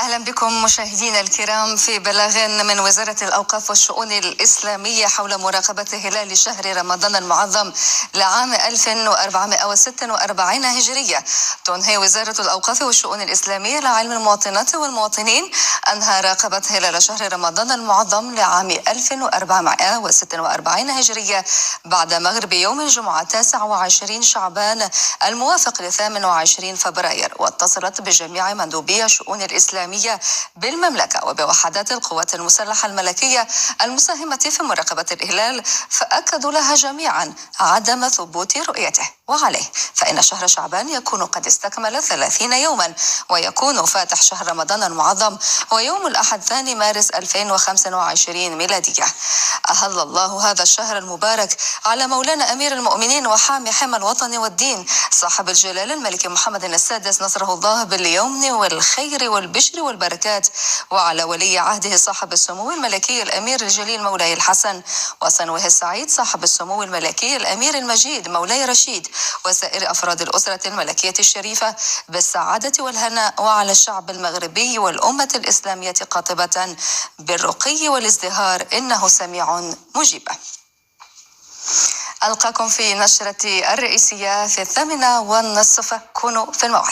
أهلا بكم مشاهدينا الكرام في بلاغ من وزارة الأوقاف والشؤون الإسلامية حول مراقبة هلال شهر رمضان المعظم لعام 1446 هجرية. تنهي وزارة الأوقاف والشؤون الإسلامية لعلم المواطنات والمواطنين أنها راقبت هلال شهر رمضان المعظم لعام 1446 هجرية بعد مغرب يوم الجمعة 29 شعبان الموافق ل 28 فبراير، واتصلت بجميع مندوبي الشؤون الإسلامية بالمملكة وبوحدات القوات المسلحة الملكية المساهمة في مراقبة الهلال، فأكدوا لها جميعا عدم ثبوت رؤيته. وعليه فإن شهر شعبان يكون قد استكمل 30 يوما، ويكون فاتح شهر رمضان المعظم ويوم الأحد 2 مارس 2025 ميلادية. أهل الله هذا الشهر المبارك على مولانا أمير المؤمنين وحامي حمى الوطن والدين صاحب الجلالة الملك محمد السادس نصره الله باليمن والخير والبشر والبركات، وعلى ولي عهده صاحب السمو الملكي الأمير الجليل مولاي الحسن، وصنوه السعيد صاحب السمو الملكي الأمير المجيد مولاي رشيد، وسائر أفراد الأسرة الملكية الشريفة بالسعادة والهناء، وعلى الشعب المغربي والأمة الإسلامية قاطبة بالرقي والازدهار، إنه سميع مجيب. ألقاكم في نشرة الرئيسية في 8:30. كونوا في الموعد.